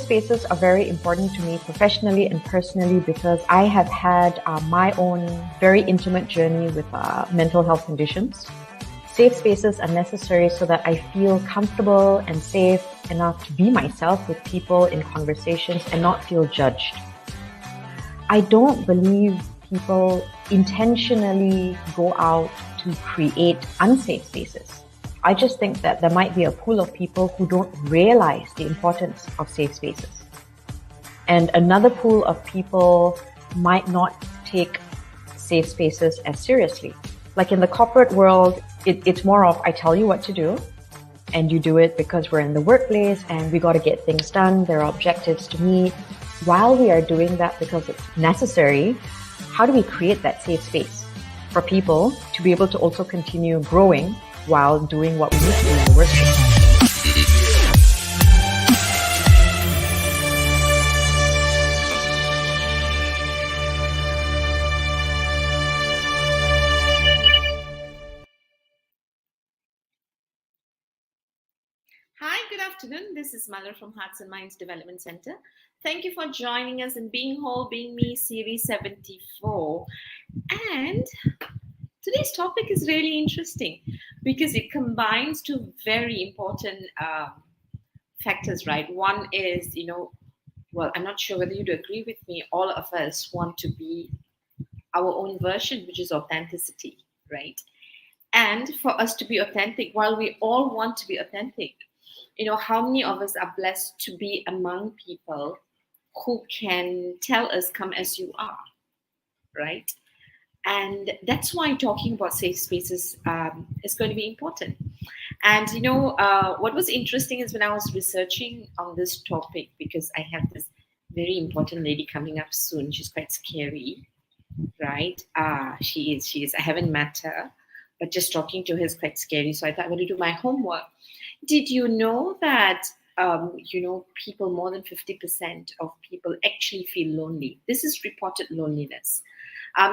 spaces are very important to me professionally and personally because I have had my own very intimate journey with mental health conditions. Safe spaces are necessary so that I feel comfortable and safe enough to be myself with people in conversations and not feel judged. I don't believe people intentionally go out to create unsafe spaces. I just think that there might be a pool of people who don't realize the importance of safe spaces. And another pool of people might not take safe spaces as seriously. Like in the corporate world, it's more of, I tell you what to do, and you do it because we're in the workplace and we got to get things done. There are objectives to meet. While we are doing that because it's necessary, how do we create that safe space for people to be able to also continue growing while doing what we need to do in the workplace? Hi, good afternoon. This is Mallar from Hearts&Minds Development Center. Thank you for joining us in Being Whole, Being Me, Series 74. And today's topic is really interesting because it combines two very important factors, right? One is, well, I'm not sure whether you'd agree with me. All of us want to be our own version, which is authenticity, right? And for us to be authentic, while we all want to be authentic, how many of us are blessed to be among people who can tell us, come as you are, right? And that's why talking about safe spaces is going to be important. And what was interesting is when I was researching on this topic, because I have this very important lady coming up soon. She's quite scary, right? She is. I haven't met her, but just talking to her is quite scary. So I thought I'm going to do my homework. Did you know that people, more than 50% of people actually feel lonely? This is reported loneliness.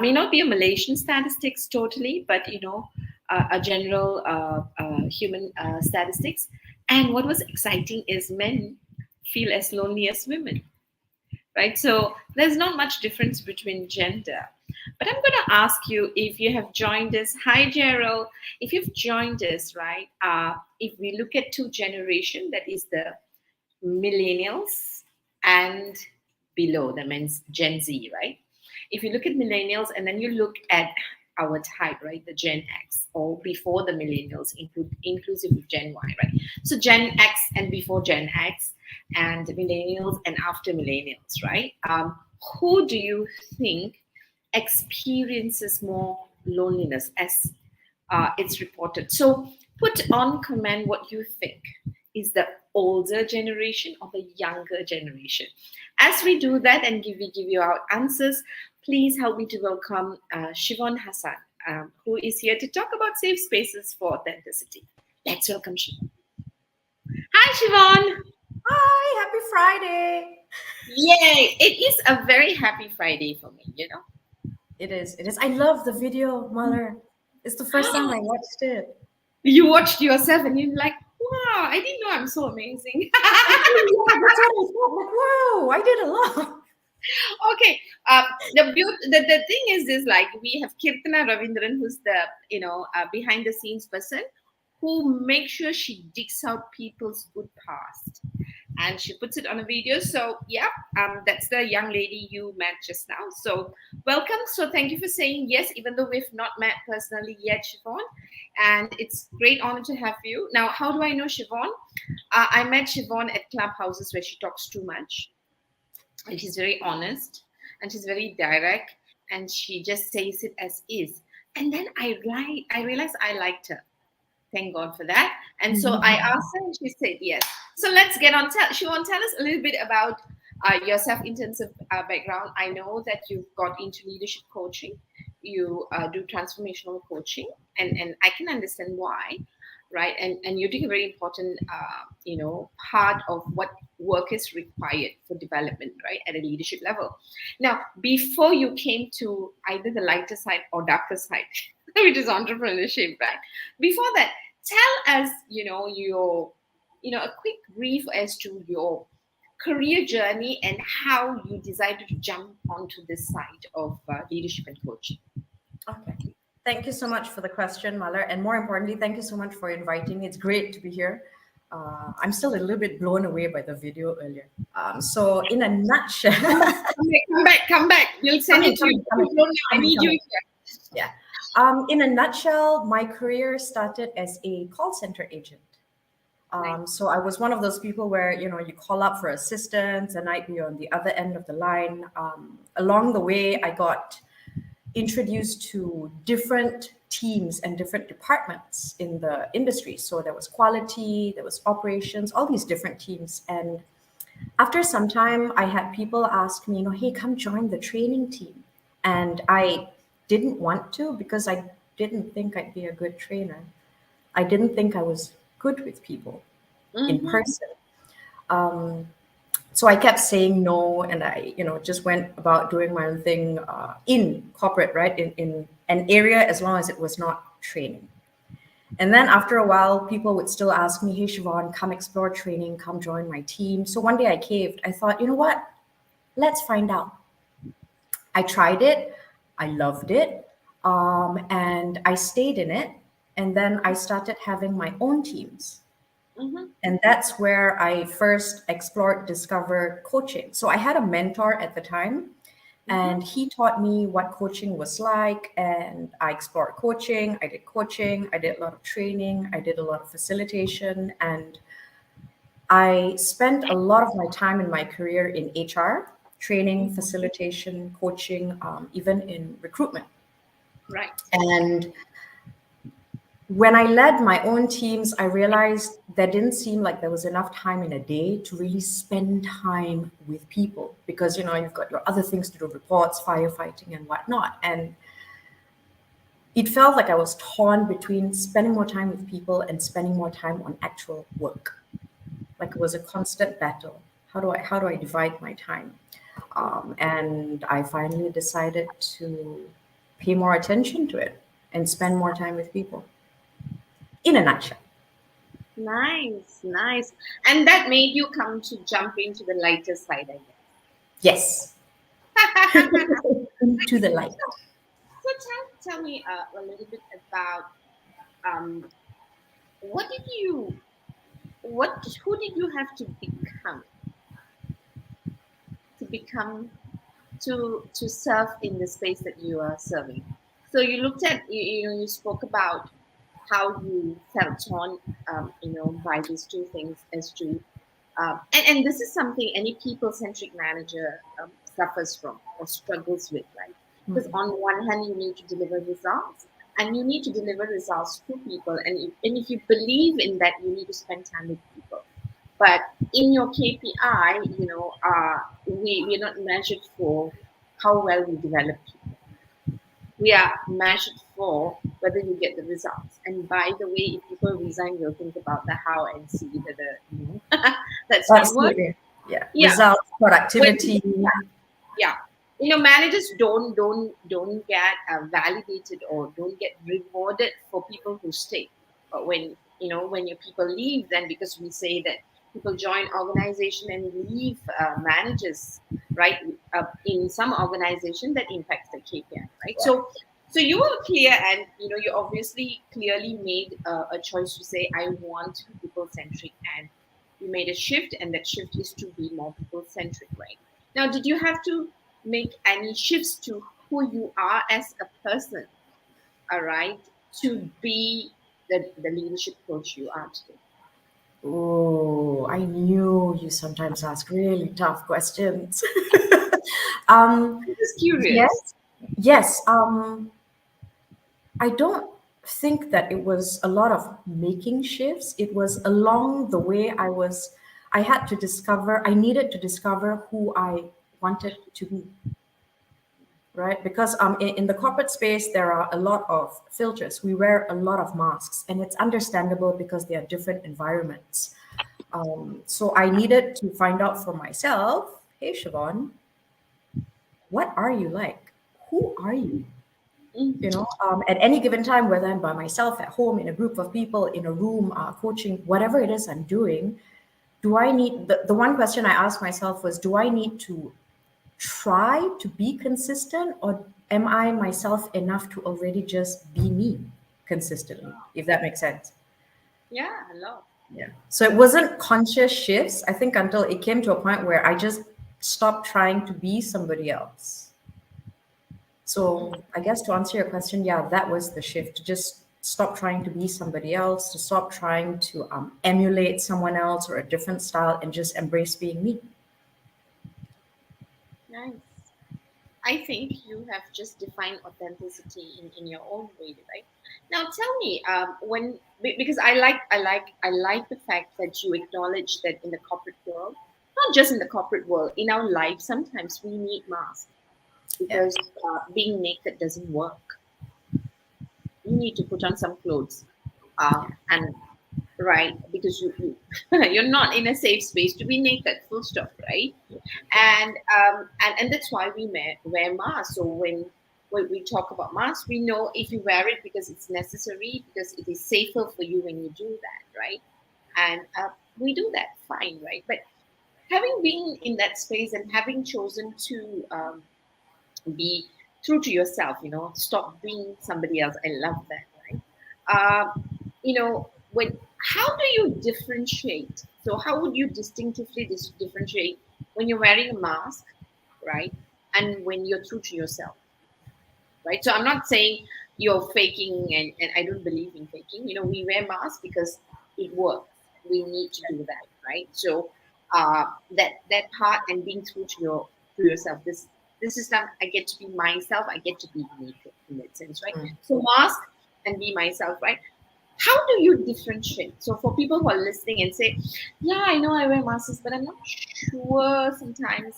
May not be a Malaysian statistics totally, but a general human statistics. And what was exciting is men feel as lonely as women, right? So there's not much difference between gender. But I'm going to ask you if you have joined us. Hi, Gerald. If you've joined us, right? If we look at two generations, that is the millennials and below, that means Gen Z, right? If you look at millennials and then you look at our type, right, the Gen X, or before the millennials, inclusive of Gen Y, right? So Gen X and before Gen X, and millennials and after millennials, right? Who do you think experiences more loneliness as it's reported? So put on comment what you think. Is the older generation or the younger generation? As we do that and give you our answers, please help me to welcome Siobhan Hassan, who is here to talk about safe spaces for authenticity. Let's welcome Siobhan. Hi, Siobhan. Hi, happy Friday. Yay! It is a very happy Friday for me, It is. I love the video, Mallar. It's the first time I watched it. You watched yourself and you're like, wow, I didn't know I'm so amazing. Yeah, that's what I thought. Like, wow, I did a lot. Okay. The thing is this, like, we have Kirtana Ravindran, who's the behind the scenes person who makes sure she digs out people's good past and she puts it on a video. So yeah, that's the young lady you met just now. So welcome. So thank you for saying yes, even though we've not met personally yet, Siobhan. And it's great honor to have you. Now, how do I know Siobhan? I met Siobhan at clubhouses where she talks too much. And she's very honest and she's very direct and she just says it as is. And then I realized I liked her. Thank God for that. And so I asked her and she said yes. So let's get on. Siobhan, tell us a little bit about yourself in terms of background. I know that you've got into leadership coaching. You do transformational coaching and I can understand why. Right, and you're doing a very important, part of what work is required for development, right, at a leadership level. Now, before you came to either the lighter side or darker side, which is entrepreneurship, right? Before that, tell us, a quick brief as to your career journey and how you decided to jump onto this side of leadership and coaching. Okay. Thank you so much for the question, Malar. And more importantly, thank you so much for inviting me. It's great to be here. I'm still a little bit blown away by the video earlier. So, in a nutshell, Come back. We'll send it to you. I need you here. Yeah. In a nutshell, my career started as a call center agent. So I was one of those people where, you call up for assistance and I'd be on the other end of the line. Along the way, I got introduced to different teams and different departments in the industry. So there was quality, there was operations, all these different teams. And after some time, I had people ask me, hey, come join the training team. And I didn't want to because I didn't think I'd be a good trainer. I didn't think I was good with people in person. So I kept saying no, and I, just went about doing my own thing in corporate, right? In an area, as long as it was not training. And then after a while, people would still ask me, hey, Siobhan, come explore training, come join my team. So one day I caved. I thought, you know what? Let's find out. I tried it. I loved it. And I stayed in it. And then I started having my own teams. And that's where I first explored, discovered coaching. So I had a mentor at the time, and he taught me what coaching was like. And I explored coaching. I did a lot of training. I did a lot of facilitation. And I spent a lot of my time in my career in HR, training, facilitation, coaching, even in recruitment. Right. And when I led my own teams, I realized there didn't seem like there was enough time in a day to really spend time with people because, you've got your other things to do, reports, firefighting and whatnot. And it felt like I was torn between spending more time with people and spending more time on actual work. Like it was a constant battle. How do I divide my time? And I finally decided to pay more attention to it and spend more time with people. In a nutshell. Nice. And that made you come to jump into the lighter side, I Yes. guess. Into the light. So tell me a little bit about who did you have to become to serve in the space that you are serving? So you looked at you spoke about how you felt torn, by these two things as to, and this is something any people-centric manager suffers from or struggles with, right? Because on one hand, you need to deliver results, and you need to deliver results to people, and if you believe in that, you need to spend time with people. But in your KPI, we're not measured for how well we develop people. We are measured for whether you get the results. And by the way, if people resign, we'll think about the how and see whether that's not work. Yeah. Results, productivity. Yeah. Managers don't get validated or don't get rewarded for people who stay. But when your people leave, then because we say that people join organization and leave managers, right? In some organization that impacts the KPI, right? So you were clear, and you obviously clearly made a choice to say, I want to be people centric, and you made a shift, and that shift is to be more people centric, right? Now, did you have to make any shifts to who you are as a person, all right, to be the leadership coach you are today? Oh, I knew you sometimes ask really tough questions. I'm just curious. Yes. I don't think that it was a lot of making shifts. It was along the way I needed to discover who I wanted to be. Right? Because in the corporate space, there are a lot of filters. We wear a lot of masks, and it's understandable because they are different environments. So I needed to find out for myself, hey, Siobhan, what are you like? Who are you? At any given time, whether I'm by myself at home, in a group of people, in a room, coaching, whatever it is I'm doing, do I need the one question I asked myself was, do I need to try to be consistent, or am I myself enough to already just be me consistently, if that makes sense? Yeah, hello. Yeah. So it wasn't conscious shifts, I think, until it came to a point where I just stopped trying to be somebody else. So I guess to answer your question, yeah, that was the shift, to just stop trying to be somebody else, to stop trying to emulate someone else or a different style, and just embrace being me. Nice. I think you have just defined authenticity in your own way, right? Now tell me, because I like the fact that you acknowledge that in the corporate world, not just in the corporate world, in our life, sometimes we need masks Yeah. because being naked doesn't work. You need to put on some clothes, and right, because you're not in a safe space to be naked. Full stop. Right. And that's why we wear masks. So when we talk about masks, we know if you wear it because it's necessary, because it is safer for you when you do that, right? And we do that fine, right? But having been in that space and having chosen to be true to yourself, stop being somebody else. I love that, right? When how do you differentiate? So how would you distinctively differentiate when you're wearing a mask, right? And when you're true to yourself, right? So I'm not saying you're faking, and I don't believe in faking. We wear masks because it works. We need to do that, right? So that part and being true to yourself. This is that I get to be myself. I get to be naked in that sense, right? Mm. So mask and be myself, right? How do you differentiate? So for people who are listening and say, yeah, I know I wear masks, but I'm not sure sometimes,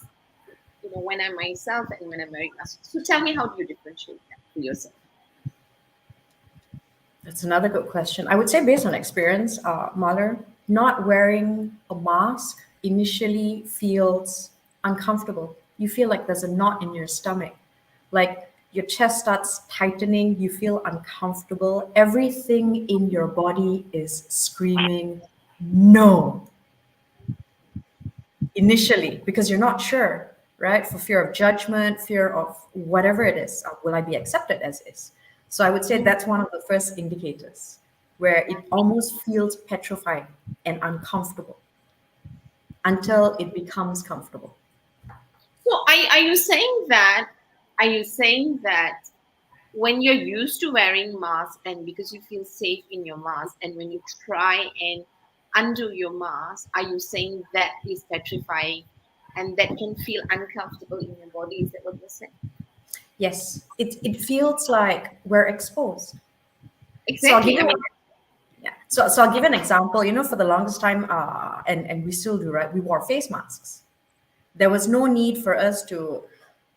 when I'm myself and when I'm wearing masks. So tell me, how do you differentiate that for yourself? That's another good question. I would say, based on experience, Mahler, not wearing a mask initially feels uncomfortable. You feel like there's a knot in your stomach, like your chest starts tightening, you feel uncomfortable. Everything in your body is screaming, no, initially, because you're not sure, right? For fear of judgment, fear of whatever it is. Will I be accepted as is? So I would say that's one of the first indicators where it almost feels petrifying and uncomfortable until it becomes comfortable. So are you saying that when you're used to wearing masks and because you feel safe in your mask, and when you try and undo your mask, are you saying that is petrifying and that can feel uncomfortable in your body? Is that what you're saying? Yes, it feels like we're exposed. So I'll give Exactly. I you mean, yeah. So I'll give an example. For the longest time, and we still do, right? We wore face masks. There was no need for us to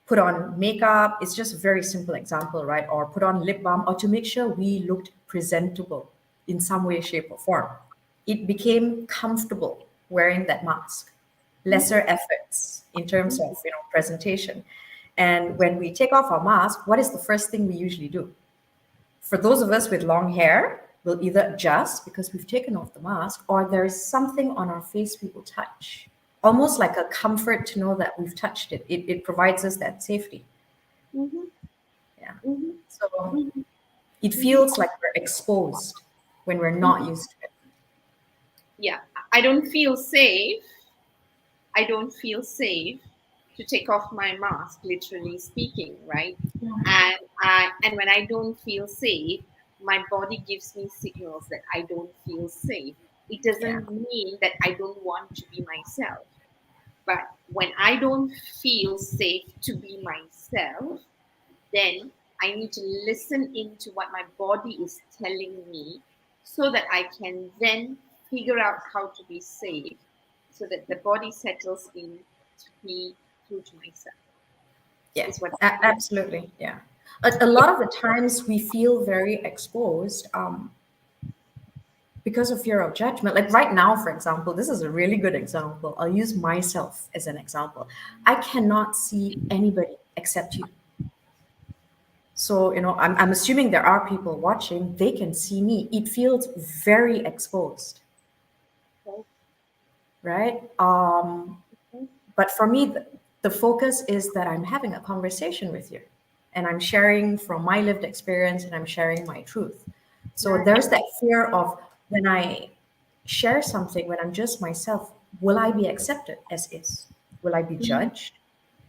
put on makeup. It's just a very simple example, right? Or put on lip balm, or to make sure we looked presentable in some way, shape, or form. It became comfortable wearing that mask, lesser efforts in terms of presentation. And when we take off our mask, what is the first thing we usually do? For those of us with long hair, we'll either adjust because we've taken off the mask, or there is something on our face we will touch. Almost like a comfort to know that we've touched it. It provides us that safety. mhm, Yeah. mhm, So mhm, it mhm, feels like we're exposed when we're not mhm. used to it. Yeah, I don't feel safe. I don't feel safe to take off my mask, literally speaking, right? And when I don't feel safe, my body gives me signals that I don't feel safe. It Yeah. doesn't mean that I don't want to be myself, but when I don't feel safe to be myself, then I need to listen into what my body is telling me so that I can then figure out how to be safe so that the body settles in to be true to myself. Yeah. Is what Absolutely. Yeah. A lot of the times we feel very exposed because of fear of judgment. Like right now, for example, this is a really good example. I'll use myself as an example. I cannot see anybody except you. So, I'm assuming there are people watching, they can see me. It feels very exposed. right? But for me, the focus is that I'm having a conversation with you and I'm sharing from my lived experience and I'm sharing my truth. So Right. there's that fear of when I share something, when I'm just myself, will I be accepted as is? Will I be judged?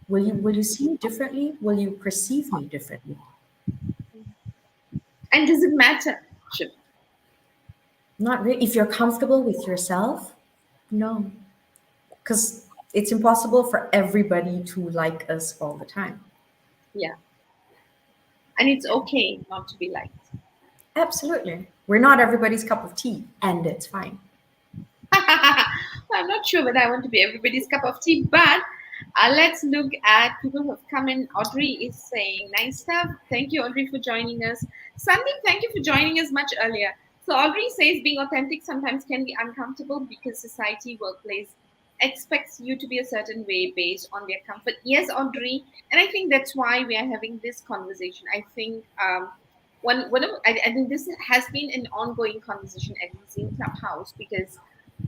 Will you see me differently? Will you perceive me differently? And does it matter? Shiv? Not really. If you're comfortable with yourself, no. Because it's impossible for everybody to like us all the time. Yeah. And it's Yeah. okay not to be liked. Absolutely. We're not everybody's cup of tea, and it's fine. I'm not sure whether I want to be everybody's cup of tea, but let's look at people who have come in. Audrey is saying, nice stuff. Thank you, Audrey, for joining us. Sandeep, thank you for joining us much earlier. So, Audrey says being authentic sometimes can be uncomfortable because society, workplace expects you to be a certain way based on their comfort. Yes, Audrey. And I think that's why we are having this conversation. I think. I think this has been an ongoing conversation, at least in Clubhouse, because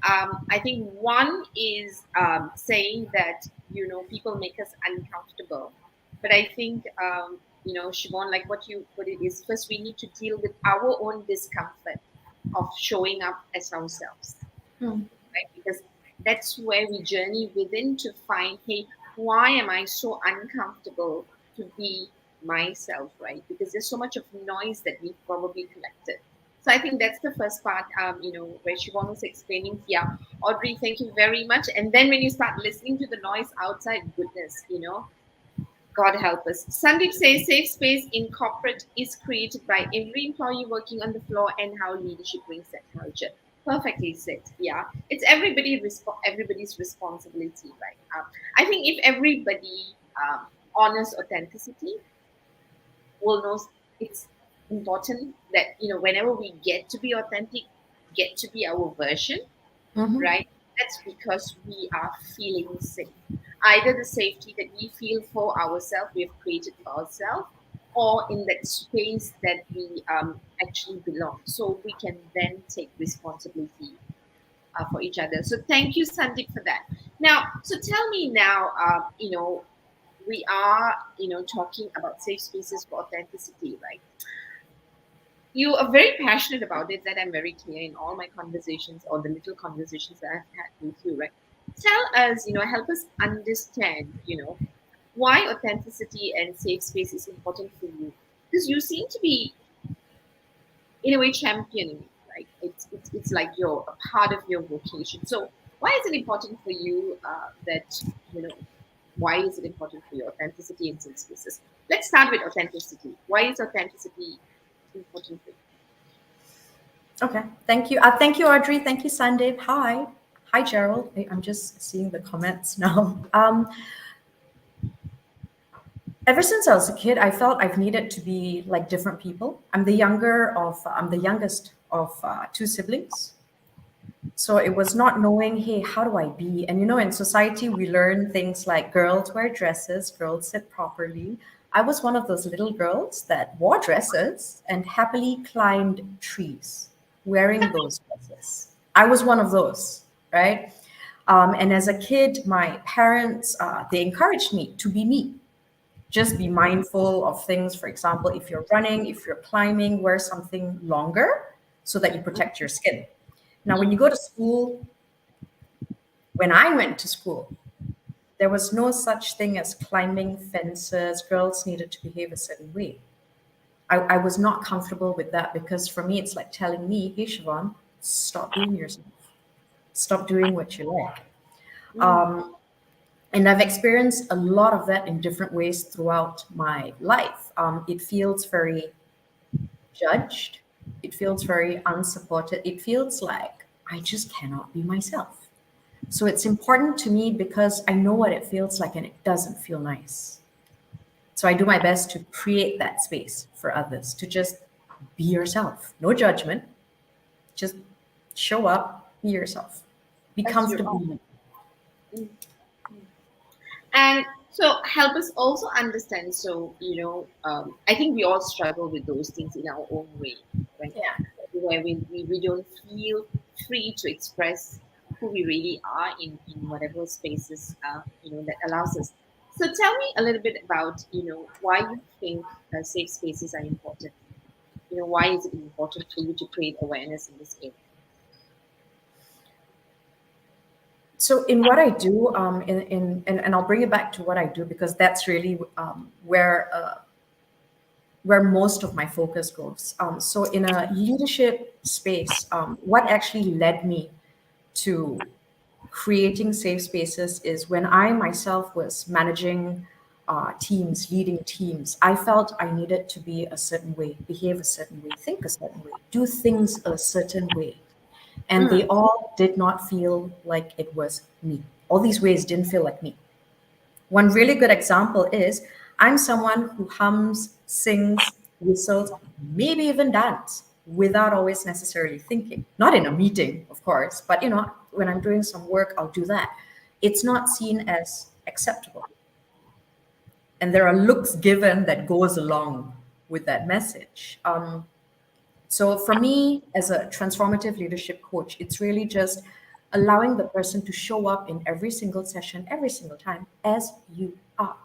I think one is saying that people make us uncomfortable, but I think Siobhan, like what it is. First, we need to deal with our own discomfort of showing up as ourselves, Hmm. right? Because that's where we journey within to find, hey, why am I so uncomfortable to be myself, right? Because there's so much of noise that we've probably collected. So I think that's the first part, where Siobhan was explaining, yeah, Audrey, thank you very much. And then when you start listening to the noise outside, goodness, God help us. Sandeep says safe space in corporate is created by every employee working on the floor and how leadership brings that culture. Perfectly said. Yeah, it's everybody's responsibility, right? I think if everybody honors authenticity, will know it's important that whenever we get to be authentic, get to be our version, Mm-hmm. right? That's because we are feeling safe. Either the safety that we feel for ourselves, we have created for ourselves, or in that space that we actually belong. So we can then take responsibility for each other. So thank you, Sandeep, for that. Now, so tell me now, we are, talking about safe spaces for authenticity, right? You are very passionate about it, that I'm very clear in all my conversations or the little conversations that I've had with you, right? Tell us, help us understand, why authenticity and safe space is important for you. Because you seem to be, in a way, championing it, right? It's like you're a part of your vocation. So why is it important for you why is it important for you, authenticity and safe spaces? Let's start with authenticity. Why is authenticity important for you? Okay. Thank you. Thank you, Audrey. Thank you, Sandeep. Hi. Hi, Gerald. I'm just seeing the comments now. Ever since I was a kid, I felt I've needed to be like different people. I'm the youngest of two siblings. So it was not knowing, hey, how do I be? And in society, we learn things like girls wear dresses, girls sit properly. I was one of those little girls that wore dresses and happily climbed trees wearing those dresses. I was one of those, right? And as a kid, my parents, they encouraged me to be me. Just be mindful of things. For example, if you're running, if you're climbing, wear something longer so that you protect your skin. Now, when you go to school, when I went to school, there was no such thing as climbing fences. Girls needed to behave a certain way. I was not comfortable with that because for me, it's like telling me, hey, Siobhan, stop being yourself. Stop doing what you like. Mm, And I've experienced a lot of that in different ways throughout my life. It feels very judged. It feels very unsupported. It feels like I just cannot be myself. So it's important to me because I know what it feels like and it doesn't feel nice. So I do my best to create that space for others to just be yourself. No judgment. Just show up, be yourself. Be as you comfortable. are. Mm. And so help us also understand. So, I think we all struggle with those things in our own way, right? Yeah. Where we don't feel free to express who we really are in whatever spaces that allows us. So tell me a little bit about why you think safe spaces are important. Why is it important for you to create awareness in this area? So in what I do, and I'll bring it back to what I do because that's really where most of my focus goes. So in a leadership space, what actually led me to creating safe spaces is when I myself was managing teams, leading teams, I felt I needed to be a certain way, behave a certain way, think a certain way, do things a certain way. And they Mm, all did not feel like it was me. All these ways didn't feel like me. One really good example is I'm someone who hums, sings, whistles, maybe even dance without always necessarily thinking. Not in a meeting, of course, but when I'm doing some work, I'll do that. It's not seen as acceptable. And there are looks given that goes along with that message. So for me, as a transformative leadership coach, it's really just allowing the person to show up in every single session, every single time as you are,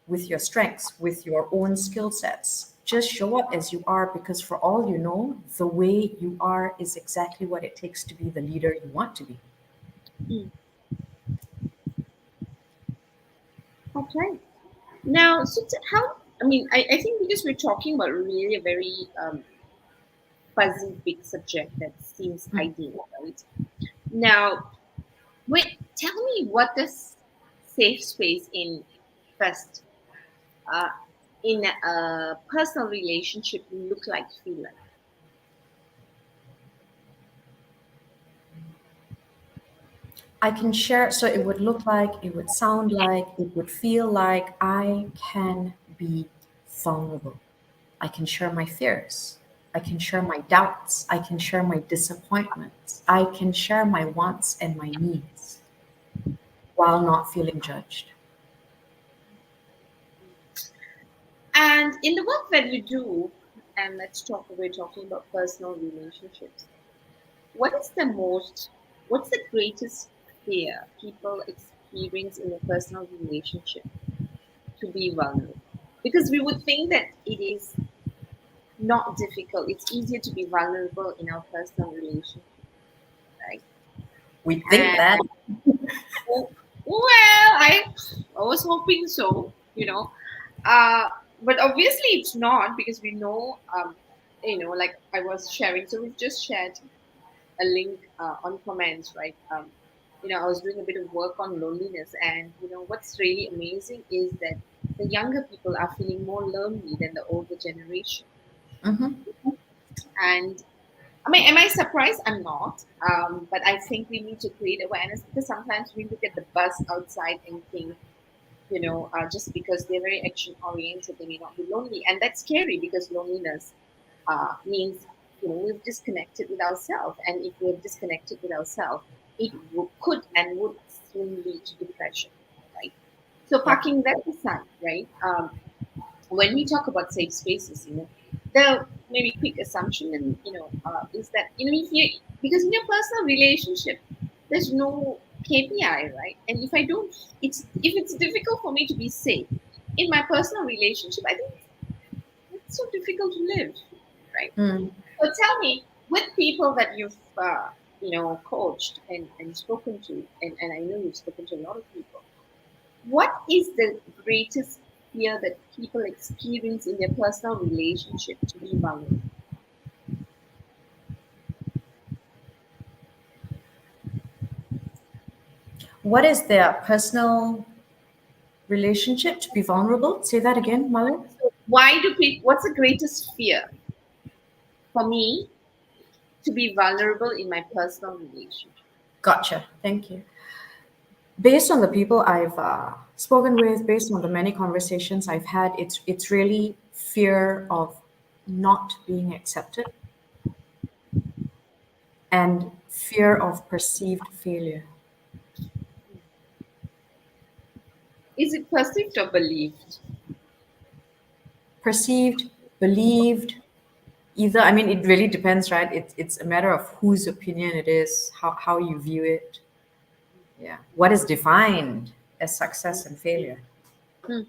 with your strengths, with your own skill sets. Just show up as you are because for all you know, the way you are is exactly what it takes to be the leader you want to be. mm. Okay. Now, so how? I mean, I think because we're talking about really a very fuzzy, big subject that seems ideal, right? Now, wait, tell me what does safe space in first uh, in a personal relationship look like, feel like? I can share, so it would look like, it would sound like, it would feel like I can be vulnerable. I can share my fears. I can share my doubts. I can share my disappointments. I can share my wants and my needs while not feeling judged. And in the work that you do, and we're talking about personal relationships. What is what's the greatest fear people experience in a personal relationship to be vulnerable? Because we would think that it is not difficult. It's easier to be vulnerable in our personal relationship, right? We think And that. well, I was hoping so, Uh, but obviously it's not because we know, like I was sharing. So we've just shared a link on comments, right? I was doing a bit of work on loneliness, and what's really amazing is that the younger people are feeling more lonely than the older generation. Mhm. And I mean, am I surprised? I'm not. But I think we need to create awareness because sometimes we look at the bus outside and think, just because they're very action oriented, they may not be lonely, and that's scary because loneliness means we've disconnected with ourselves, and if we're disconnected with ourselves, it could and would soon lead to depression, right? So Yep. parking that aside, right? When we talk about safe spaces, the maybe quick assumption and is that if you because in your personal relationship, there's no KPI, right? And if I don't, if it's difficult for me to be safe in my personal relationship, I think it's so difficult to live, right? Mm. So tell me, with people that you've coached and spoken to, and I know you've spoken to a lot of people, what is the greatest fear that people experience in their personal relationship to be vulnerable? What is their personal relationship to be vulnerable? Say that again, Malo. Why do people? What's the greatest fear for me to be vulnerable in my personal relationship? Gotcha. Thank you. Based on the people I've spoken with, based on the many conversations I've had, it's really fear of not being accepted and fear of perceived failure. Is it perceived or believed? Perceived, believed, Either, I mean, it really depends, right? It's a matter of whose opinion it is, how you view it. Yeah. What is defined as success and failure? Hmm.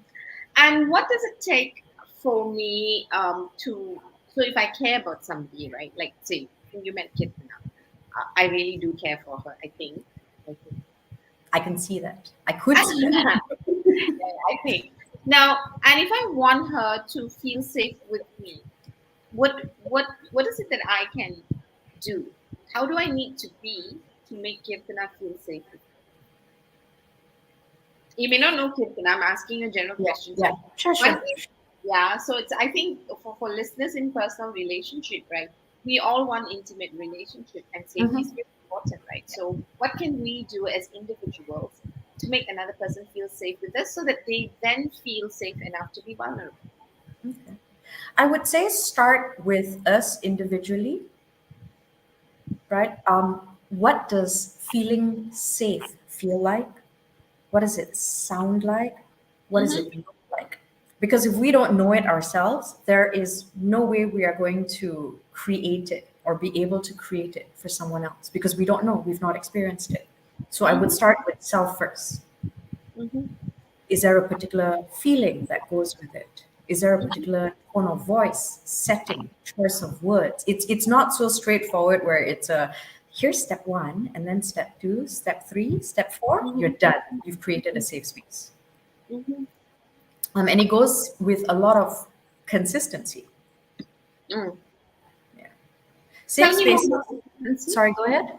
And what does it take for me to, so if I care about somebody, right? Like say you met Kitna, I really do care for her. I think. I think. I can see that. I could see that. Yeah, I think. Now, and if I want her to feel safe with me, what is it that I can do? How do I need to be to make Kirtana feel safe with me? You may not know Kirtana. I'm asking a general Yeah, question. yeah. So Sure, one sure. is, yeah, so it's I think for listeners in personal relationship, right? We all want intimate relationship and safety is Mm-hmm. very important, right? So what can we do as individuals to make another person feel safe with us so that they then feel safe enough to be vulnerable? Okay. I would say start with us individually, right? What does feeling safe feel like? What does it sound like? What does Mm-hmm. it look like? Because if we don't know it ourselves, there is no way we are going to create it or be able to create it for someone else because we don't know, we've not experienced it. So I would Mm-hmm. start with self first. Mm-hmm. Is there a particular feeling that goes with it? Is there a particular tone of voice, setting, choice of words? It's not so straightforward where it's a here's step one, and then step two, step three, step four, you're Mm-hmm. done. You've created a safe space. Mm-hmm. And it goes with a lot of consistency. Mm. Yeah. Tell Safe me more spaces. about consistency. Sorry, go ahead.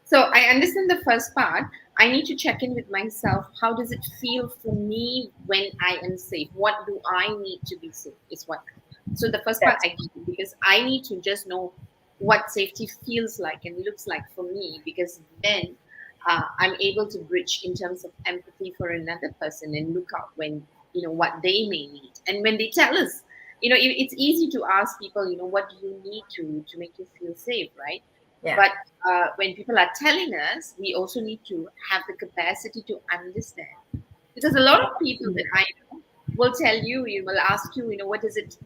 So I understand the first part. I need to check in with myself. How does it feel for me when I am safe? What do I need to be safe? Is what. So the first part That's I get it because I need to just know what safety feels like and looks like for me because then I'm able to bridge in terms of empathy for another person and look out when what they may need and when they tell us. It's easy to ask people. What do you need to make you feel safe, right? yeah. But when people are telling us, we also need to have the capacity to understand. Because a lot of people that I know will tell you, will ask you,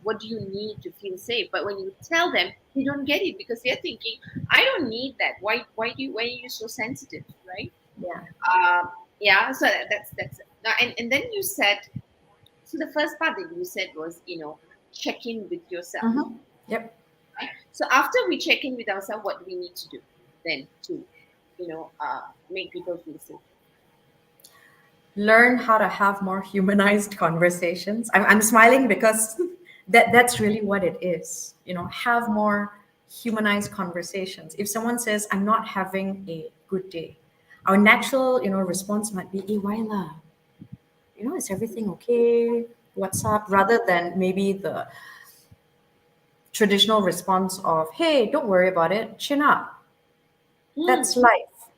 what do you need to feel safe? But when you tell them, they don't get it because they're thinking, I don't need that. Why are you so sensitive, right? Yeah. Yeah. So that's now, and then you said, so the first part that you said was, check in with yourself. Mm-hmm. Yep. Right? So after we check in with ourselves, what do we need to do then to, make people feel safe? Learn how to have more humanized conversations. I'm smiling because that's really what it is. Have more humanized conversations. If someone says, I'm not having a good day, our natural, response might be, hey, Wyla, is everything okay? What's up? Rather than maybe the traditional response of, hey, don't worry about it, chin up. Hmm. That's life.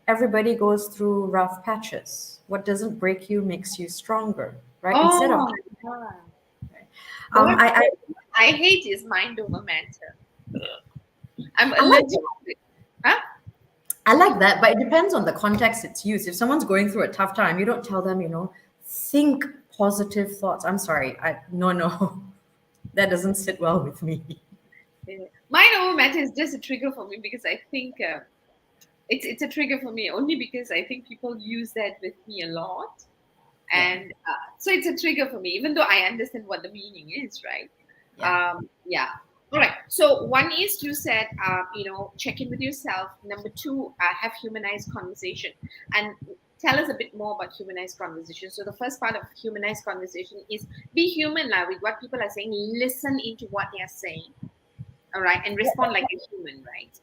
Everybody goes through rough patches. What doesn't break you makes you stronger, right? Instead of, Oh, yeah. um, What I, I hate is mind over matter. I'm I like allergic that. to it. Huh? I like that, but it depends on the context it's used. If someone's going through a tough time, you don't tell them, think positive thoughts. I'm sorry. No, that doesn't sit well with me. Yeah. Mind over matter is just a trigger for me because I think it's a trigger for me only because I think people use that with me a lot. Yeah, And so it's a trigger for me even though I understand what the meaning is, right? yeah. Yeah. All right, so one is you said check in with yourself. Number two, have humanized conversation. And tell us a bit more about humanized conversation. So the first part of humanized conversation is be human now with what people are saying, listen into what they are saying, all right, and respond like a human, right?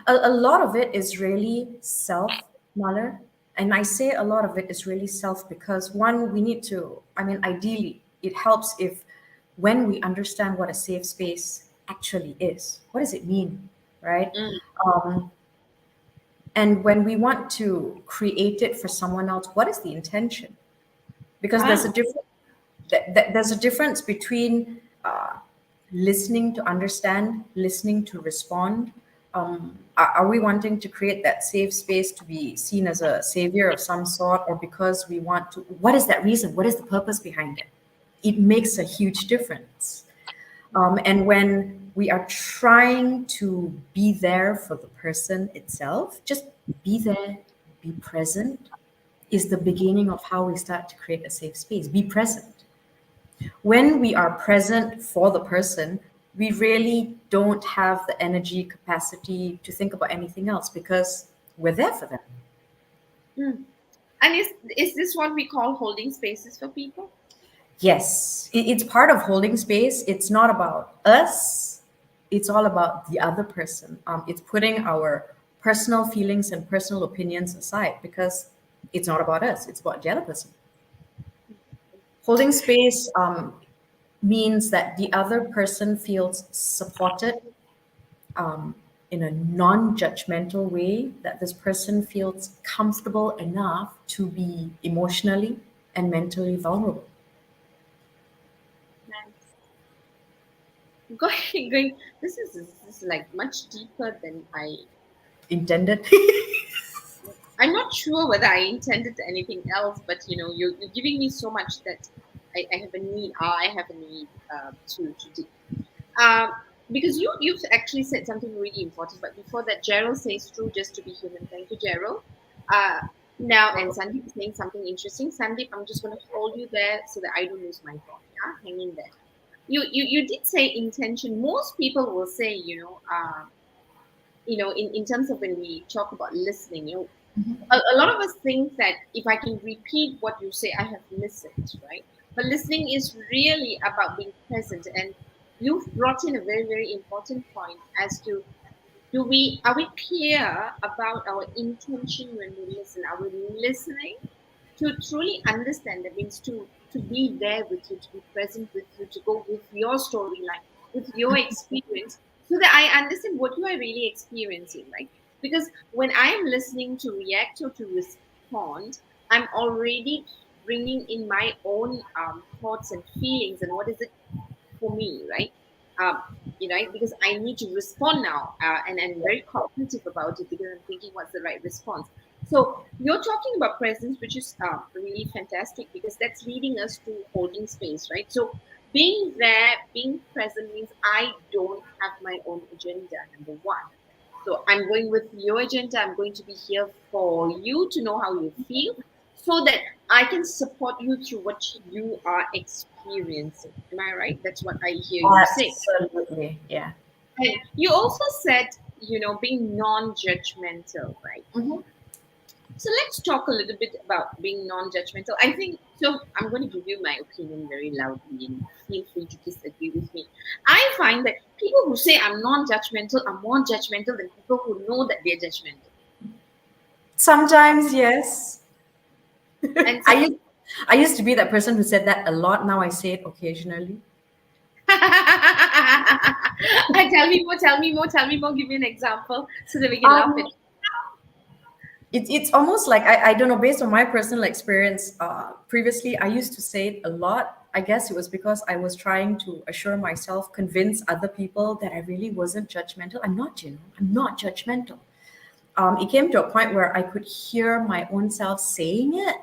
A lot of it is really self, Mahler. And I say a lot of it is really self because one, we need to, I mean, ideally, it helps if when we understand what a safe space actually is, what does it mean, right? Mm. And when we want to create it for someone else, what is the intention? Because there's Ah. a difference. There's a difference between listening to understand, listening to respond. Are we wanting to create that safe space to be seen as a savior of some sort, or because we want to? What is that reason? What is the purpose behind it? It makes a huge difference. And when we are trying to be there for the person itself, just be there, be present, is the beginning of how we start to create a safe space. Be present. When we are present for the person, we really don't have the energy capacity to think about anything else because we're there for them. And is this what we call holding spaces for people? Yes, it's part of holding space. It's not about us, it's all about the other person. It's putting our personal feelings and personal opinions aside because it's not about us, it's about the other person. Holding space means that the other person feels supported in a non judgmental way, that this person feels comfortable enough to be emotionally and mentally vulnerable. Nice. Going. This is like much deeper than I. Intended. I'm not sure whether I intended anything else, but you're giving me so much that I have a need. I have a need to do. Um, because you've actually said something really important. But before that, Gerald says true just to be human. Thank you, Gerald. Uh, Now, and Sandeep is saying something interesting. Sandeep, I'm just going to hold you there so that I don't lose my thought. Yeah, hang in there. You did say intention. Most people will say, in terms of when we talk about listening, a lot of us think that if I can repeat what you say, I have listened, right? But listening is really about being present. And you've brought in a very, very important point as to are we clear about our intention when we listen? Are we listening to truly understand? That means to be there with you, to be present with you, to go with your storyline, with your experience, so that I understand what you are really experiencing, right? Because when I am listening to react or to respond, I'm already bringing in my own thoughts and feelings and what is it for me, right? Um, because I need to respond now, and I'm very cognitive about it because I'm thinking what's the right response. So you're talking about presence, which is really fantastic because that's leading us to holding space, right? So being there, being present means I don't have my own agenda, number one. So I'm going with your agenda. I'm going to be here for you to know how you feel so that I can support you through what you are experiencing. Am I right? That's what I hear you say. Absolutely. Yeah. And you also said, being non judgmental, right? Mhm. So let's talk a little bit about being non judgmental. I think, so I'm going to give you my opinion very loudly and feel free to disagree with me. I find that people who say I'm non judgmental are more judgmental than people who know that they're judgmental. Sometimes, yes. And I used, I used to be that person who said that a lot. Now I say it occasionally. tell me more, tell me more, tell me more. Give me an example so that we can laugh at Um, it's almost like I don't know, based on my personal experience, previously I used to say it a lot. I guess it was because I was trying to assure myself, convince other people that I really wasn't judgmental. I'm not, I'm not judgmental. It came to a point where I could hear my own self saying it,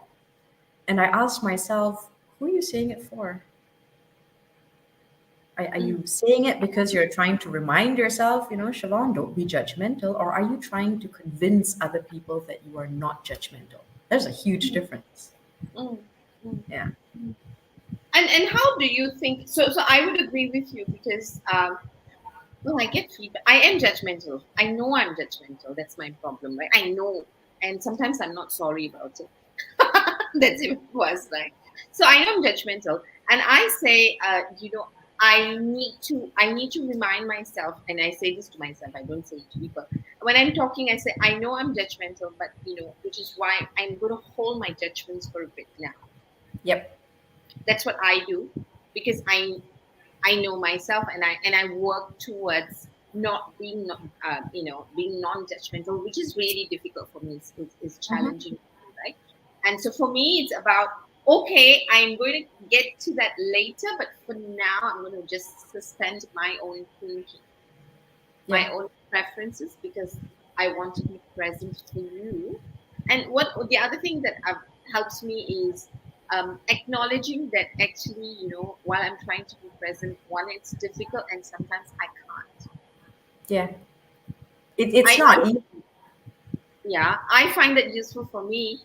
and I asked myself, who are you saying it for? Are Mm. you saying it because you're trying to remind yourself, Siobhan, don't be judgmental? Or are you trying to convince other people that you are not judgmental? There's a huge difference. Mm. Mm. Yeah. And how do you think? So I would agree with you because well, I get feedback. I am judgmental. I know I'm judgmental. That's my problem, right? I know, and sometimes I'm not sorry about it. That's even worse, right? So I know I'm judgmental, and I say, I need to remind myself, and I say this to myself. I don't say it to people. When I'm talking, I say, I know I'm judgmental, but which is why I'm going to hold my judgments for a bit now. Yep. That's what I do because I know myself, and I work towards not being not being non-judgmental, which is really difficult for me. Is Mhm. challenging, right? And so for me, it's about, okay, I'm going to get to that later, but for now, I'm going to just suspend my own thinking, my Yep. own preferences, because I want to be present for you. And what the other thing that helps me is acknowledging that actually, while I'm trying to be present. One, it's difficult, and sometimes I can't. Yeah. It's I not easy. Yeah, I find that useful for me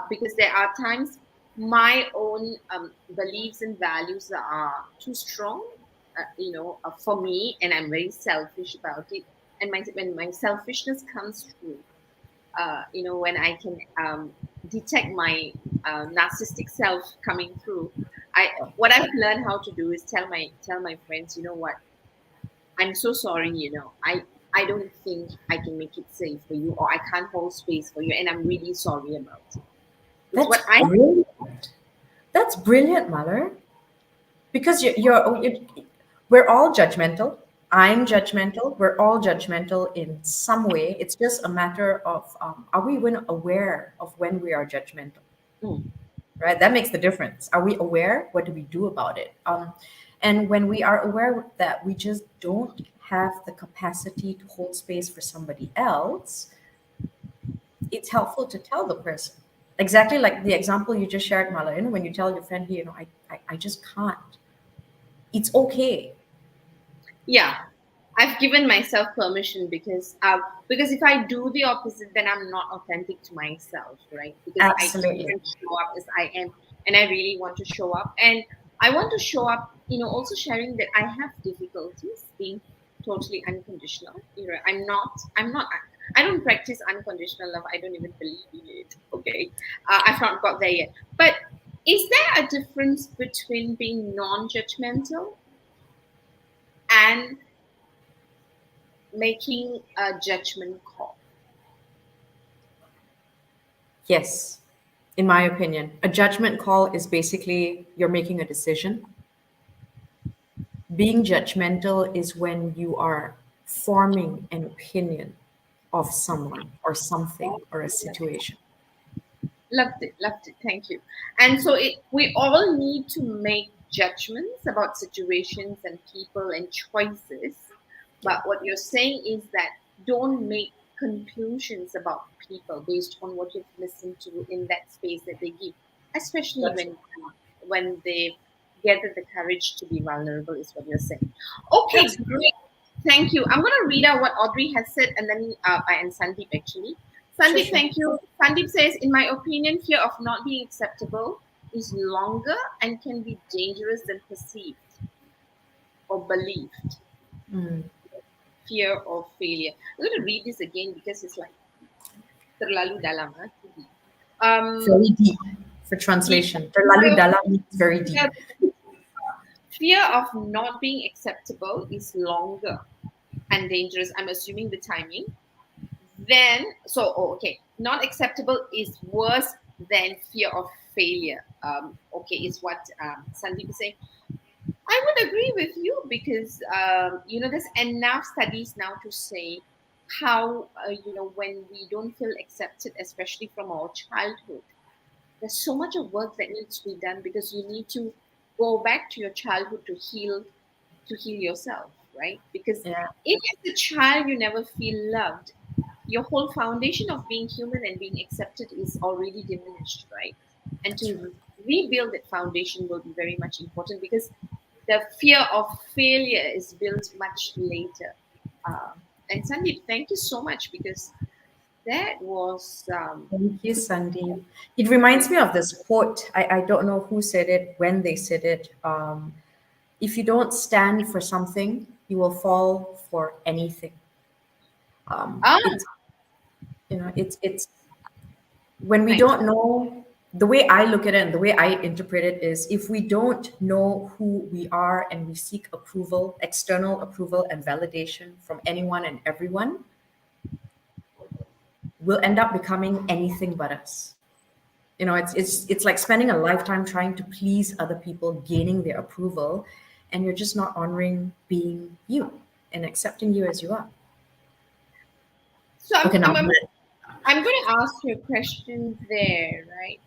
because there are times my own beliefs and values are too strong, for me, and I'm very selfish about it. And when my selfishness comes through, when I can detect my narcissistic self coming through, what I've learned how to do is tell my friends, you know what, I'm so sorry, I don't think I can make it safe for you, or I can't hold space for you, and I'm really sorry about it. It's That's what I brilliant. That's brilliant, Mother. Because we're all judgmental. I'm judgmental. We're all judgmental in some way. It's just a matter of are we even aware of when we are judgmental, Mm. right? That makes the difference. Are we aware? What do we do about it? And when we are aware that we just don't have the capacity to hold space for somebody else, it's helpful to tell the person. Exactly like the example you just shared, Mala. When you tell your friend, hey, I just can't. It's okay. Yeah, I've given myself permission because if I do the opposite, then I'm not authentic to myself, right? Because I Absolutely. can't show up as I am, and I really want to show up, and I want to show up, also sharing that I have difficulties being totally unconditional. I don't practice unconditional love. I don't even believe in it. Okay, I've not got there yet. But is there a difference between being non-judgmental and making a judgment call? Yes. In my opinion, a judgment call is basically you're making a decision. Being judgmental is when you are forming an opinion of someone or something or a situation. Loved it. Thank you. And so we all need to make judgments about situations and people and choices. Yeah. But what you're saying is that don't make conclusions about people based on what you've listened to in that space that they give, especially That's when they gather the courage to be vulnerable, is what you're saying. Okay, absolutely. great. Thank you. I'm going to read out what Audrey has said, and then and Sandeep actually. Sure, Sandeep, sure. thank you. Sandeep says, in my opinion, fear of not being acceptable is longer and can be dangerous than perceived or believed. Mm. Fear of failure. I'm going to read this again because it's like terlalu dalam. Um, Very deep for yeah, translation. Terlalu dalam means very deep. fear, fear of not being acceptable is longer and dangerous. I'm assuming the timing. Then, okay, not acceptable is worse than fear of failure. Okay, is what Sandeep is saying. I would agree with you because there's enough studies now to say how when we don't feel accepted, especially from our childhood, there's so much of work that needs to be done because you need to go back to your childhood to heal yourself, right? Because Yeah. if as a child you never feel loved, your whole foundation of being human and being accepted is already diminished, right? And That's right. to rebuild that foundation will be very much important because the fear of failure is built much later. Uh, and Sandeep, thank you so much because that was Thank you, Sandeep. It reminds me of this quote. I don't know who said it, when they said it. If you don't stand for something, you will fall for anything. ah It's it's when we nice. don't know. The way I look at it and the way I interpret it is, if we don't know who we are and we seek approval, external approval and validation from anyone and everyone, we'll end up becoming anything but us. It's like spending a lifetime trying to please other people, gaining their approval, and you're just not honoring being you and accepting you as you are. So Okay, now I'm going to ask you a question there, right?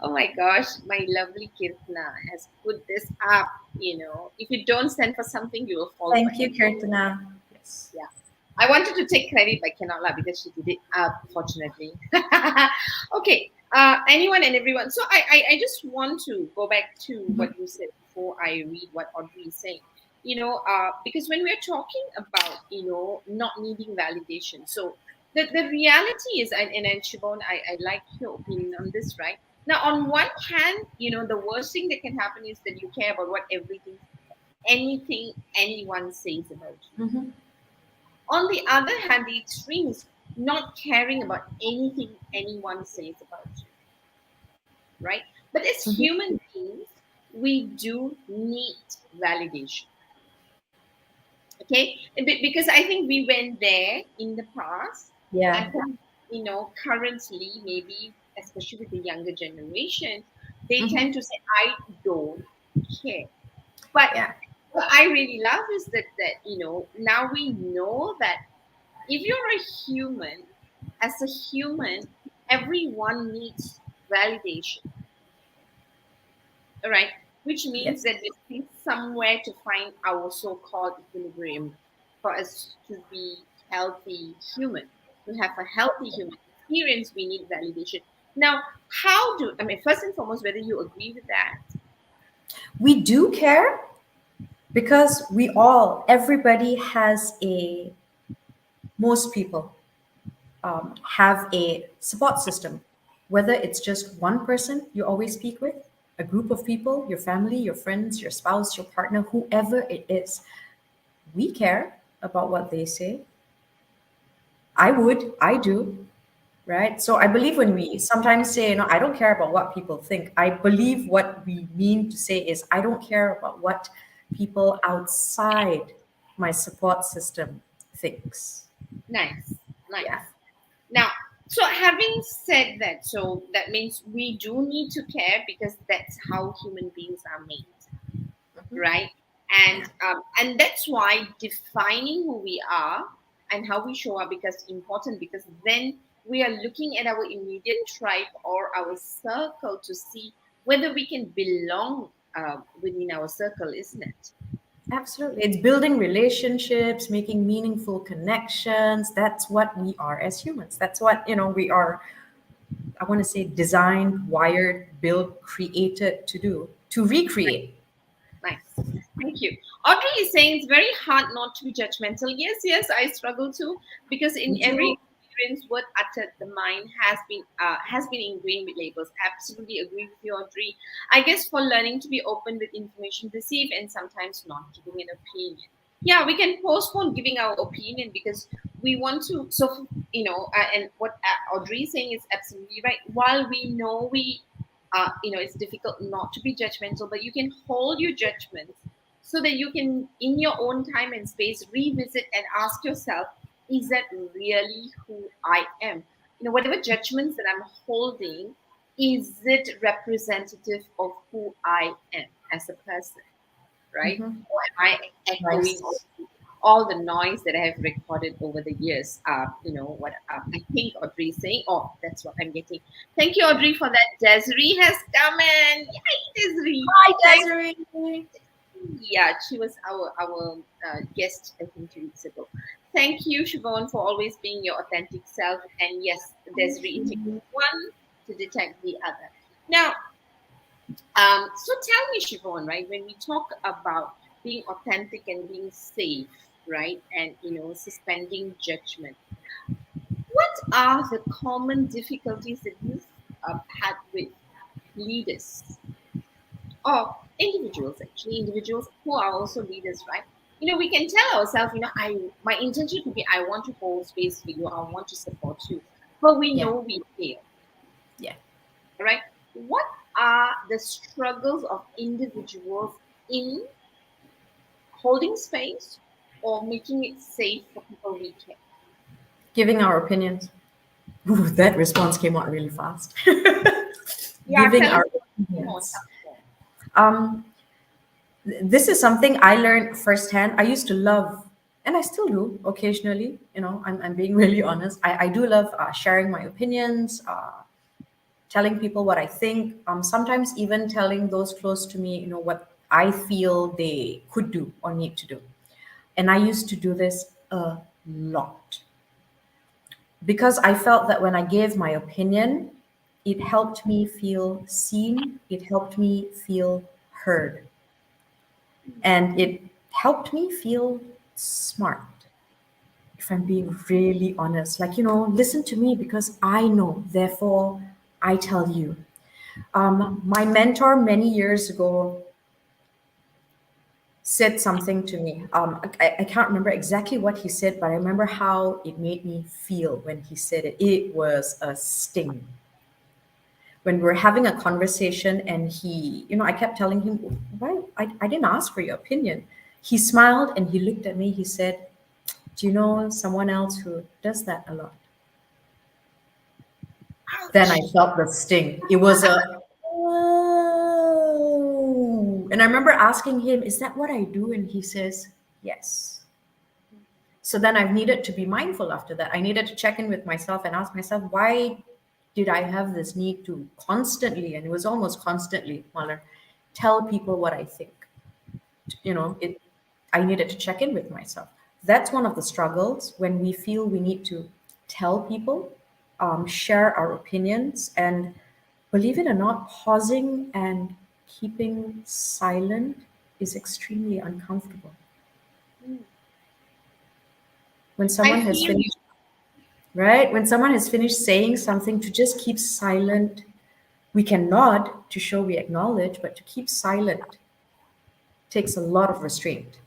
Oh my gosh, my lovely Kirtna has put this up. If you don't stand for something, you will fall for thank you, anything. Kirtana. Yes. Yeah. I wanted to take credit, but cannot lah because she did it, fortunately. Okay. Anyone and everyone. So I just want to go back to what you said before I read what Audrey is saying. Because when we're talking about, not needing validation, so the reality is, and Siobhan, I like your opinion on this, right? Now, on one hand, the worst thing that can happen is that you care about what anything anyone says about you. Mm-hmm. On the other hand, the extreme is not caring about anything anyone says about you, right? But as Mm-hmm. human beings, we do need validation, okay? Because I think we went there in the past, Yeah. and currently, maybe especially with the younger generation, they Mm-hmm. tend to say, "I don't care." But Yeah. what I really love is that now we know that if you're a human, as a human, everyone needs validation, all right? Which means Yes. that we need somewhere to find our so-called equilibrium for us to be healthy human, to have a healthy human experience. We need validation. Now, first and foremost, whether you agree with that. We do care because everybody has most people have a support system, whether it's just one person you always speak with, a group of people, your family, your friends, your spouse, your partner, whoever it is. We care about what they say. I do, right? So I believe when we sometimes say, I don't care about what people think, I believe what we mean to say is, I don't care about what people outside my support system thinks. Nice, Yeah. nice. Now, so having said that, so that means we do need to care because that's how human beings are made, right? Yeah. And that's why defining who we are and how we show up because important, because then we are looking at our immediate tribe or our circle to see whether we can belong within our circle, isn't it? Absolutely. It's building relationships, making meaningful connections. That's what we are as humans. That's what, we are, I want to say, designed, wired, built, created to do, to recreate. Nice. Thank you. Audrey is saying it's very hard not to be judgmental. Yes, yes, I struggle too because in Me every too. experience, word uttered, the mind has been ingrained with labels. Absolutely agree with you, Audrey. I guess for learning to be open with information received and sometimes not giving an opinion. Yeah, we can postpone giving our opinion because we want to. So and what Audrey is saying is absolutely right. While we know it's difficult not to be judgmental, but you can hold your judgments so that you can, in your own time and space, revisit and ask yourself, is that really who I am? Whatever judgments that I'm holding, is it representative of who I am as a person, right? Hmm. Or am I echoing Nice. all the noise that I have recorded over the years? What I think Audrey is saying. Oh, that's what I'm getting. Thank you, Audrey, for that. Desiree has come in. Yay, Desiree. Hi, Thanks. Desiree. Yeah, she was our guest, I think, 2 weeks ago. Thank you, Siobhan, for always being your authentic self. And yes, Desiree, it takes one to detect the other. Now, so tell me, Siobhan, right? When we talk about being authentic and being safe, right, and suspending judgment, what are the common difficulties that you've had with leaders or individuals, actually, individuals who are also leaders, right? We can tell ourselves, my intention could be, I want to hold space for you, I want to support you, but we Yeah. know we fail, Yeah. right? What are the struggles of individuals in holding space or making it safe for people we care? Giving our opinions. Ooh, that response came out really fast. Yeah, Giving tell us our more. opinions. Tell us more. Um, this is something I learned firsthand. I used to love, and I still do occasionally. I'm being really honest. I do love sharing my opinions, telling people what I think. Sometimes even telling those close to me, what I feel they could do or need to do. And I used to do this a lot because I felt that when I gave my opinion, it helped me feel seen. It helped me feel heard. And it helped me feel smart, if I'm being really honest. Like, listen to me because I know, therefore I tell you. My mentor many years ago said something to me. I can't remember exactly what he said, but I remember how it made me feel when he said it. It was a sting. When we were having a conversation, and I kept telling him, why, I didn't ask for your opinion. He smiled and he looked at me. He said, do you know someone else who does that a lot? Then I Ouch. felt the sting. It was a, oh. And I remember asking him, is that what I do? And he says, yes. So then I've needed to be mindful after that. I needed to check in with myself and ask myself, why did I have this need to constantly, and it was almost constantly, Mahler, tell people what I think? I needed to check in with myself. That's one of the struggles when we feel we need to tell people, share our opinions, and believe it or not, pausing and keeping silent is extremely uncomfortable. Mm. When I someone has feel you. finished, right? When someone has finished saying something, to just keep silent, we can nod to show we acknowledge, but to keep silent takes a lot of restraint.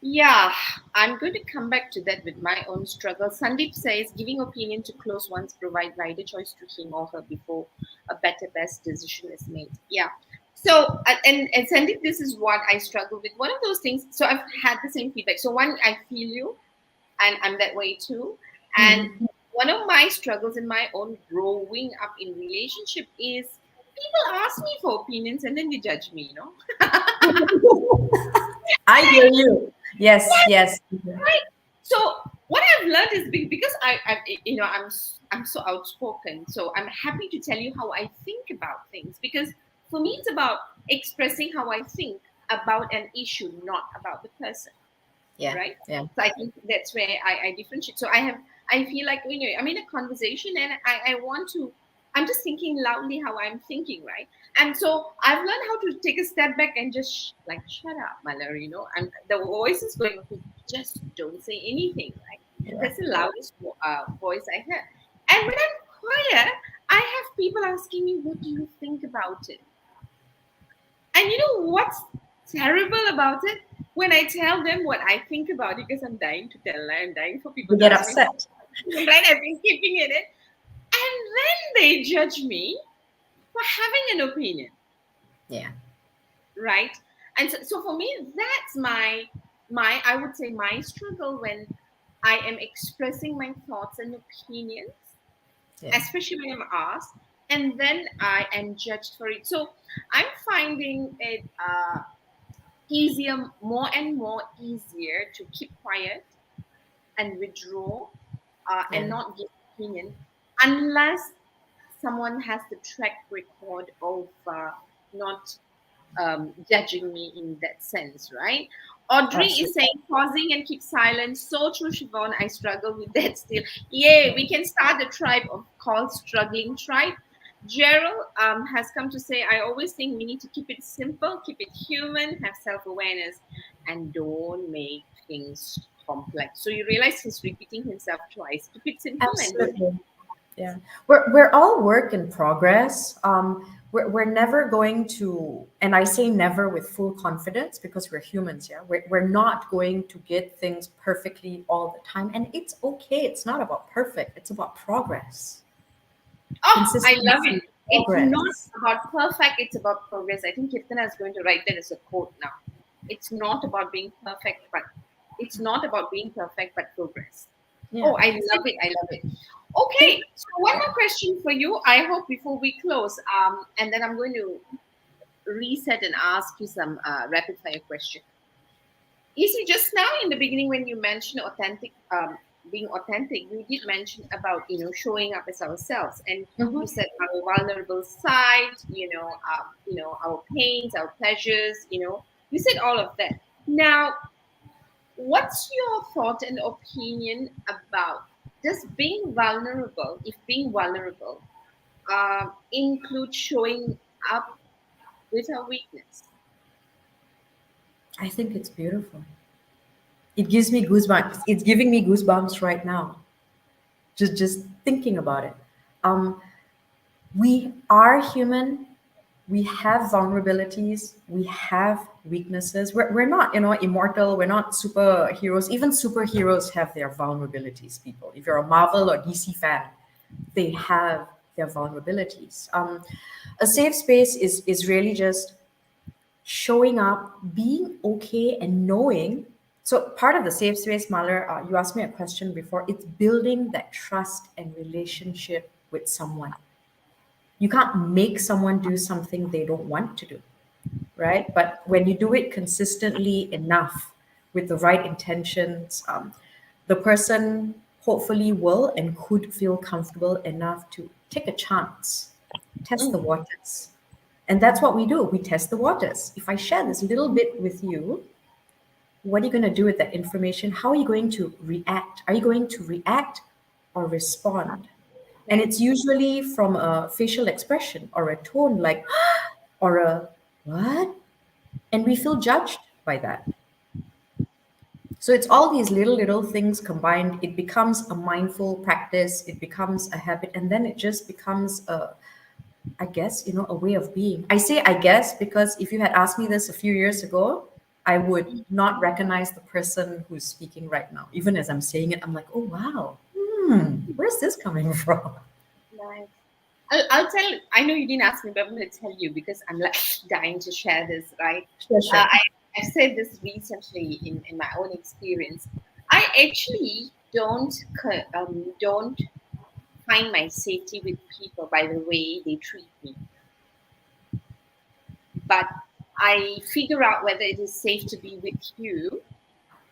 Yeah, I'm going to come back to that with my own struggle. Sandeep says giving opinion to close ones provide wider choice to him or her before a better, best decision is made. Yeah. So, and Sandeep, this is what I struggle with. One of those things. So I've had the same feedback. So one, I feel you, and I'm that way too. And Mm. one of my struggles in my own growing up in relationship is people ask me for opinions and then they judge me. I hear you. Yes, yes. Right. So what I've learned is because I'm so outspoken. So I'm happy to tell you how I think about things, because for me it's about expressing how I think about an issue, not about the person, Yeah, right? yeah. So I think that's where I differentiate. So I feel like when I'm in a conversation and I want to, I'm just thinking loudly how I'm thinking, right? And so I've learned how to take a step back and just like shut up, Mallory. And the voice is going, okay, just don't say anything, right? Yeah. That's the loudest voice I hear. And when I'm quiet, I have people asking me, "What do you think about it?" And you know what's terrible about it? When I tell them what I think about it, because I'm dying to tell, I'm dying for people You to get ask me, upset. right? I've been keeping in it. And then they judge me for having an opinion, Yeah. right? And so for me, that's I would say my struggle when I am expressing my thoughts and opinions, Yeah. especially when I'm asked, and then I am judged for it. So I'm finding it easier, more and more easier to keep quiet and withdraw and Yeah. not give opinion unless someone has the track record of not judging me in that sense, right? Audrey is Absolutely. saying pausing and keep silent. So true, Siobhan. I struggle with that still. Yeah, we can start a tribe called Struggling Tribe. Gerald has come to say, I always think we need to keep it simple, keep it human, have self awareness, and don't make things complex. So you realize he's repeating himself twice. Keep it simple and don't. Absolutely. Yeah. We're all work in progress. We're never going to, and I say never with full confidence because we're humans, yeah. We're not going to get things perfectly all the time. And it's okay. It's not about perfect, it's about progress. Oh, I love it. Consistency, It's not progress. about perfect, it's about progress. I think Kirtana is going to write that as a quote now. It's not about being perfect, but it's not about being perfect, but progress. Yeah. Oh, I love it. I love it. Think, Okay, so one yeah. more question for you. I hope before we close, and then I'm going to reset and ask you some rapid fire question. You see, just now in the beginning, when you mentioned being authentic, you did mention about showing up as ourselves, and you Mhm. said our vulnerable side, our pains, our pleasures. You said all of that. Now, what's your thought and opinion about just being vulnerable? If being vulnerable includes showing up with our weakness. I think it's beautiful. It gives me goosebumps. It's giving me goosebumps right now. Just thinking about it. Um, we are human. We have vulnerabilities. We have weaknesses. We're not, immortal. We're not superheroes. Even superheroes have their vulnerabilities, people. If you're a Marvel or DC fan, they have their vulnerabilities. A safe space is really just showing up, being okay, and knowing. So part of the safe space, Mahler, you asked me a question before. It's building that trust and relationship with someone. You can't make someone do something they don't want to do, right? But when you do it consistently enough with the right intentions, the person hopefully will and could feel comfortable enough to take a chance, test the Mm, waters. And that's what we do. We test the waters. If I share this little bit with you, what are you going to do with that information? How are you going to react? Are you going to react or respond? And right. it's usually from a facial expression or a tone like, or a what? And we feel judged by that. So it's all these little things combined. It becomes a mindful practice, it becomes a habit, and then it just becomes I guess, a way of being. I say I guess because if you had asked me this a few years ago, I would not recognize the person who's speaking right now. Even as I'm saying it, I'm like, oh wow, where's this coming from? Nice. I'll tell. I know you didn't ask me, but I'm going to tell you because I'm like dying to share this. Right? Sure, sure. I said this recently in my own experience. I actually don't find my safety with people by the way they treat me, but I figure out whether it is safe to be with you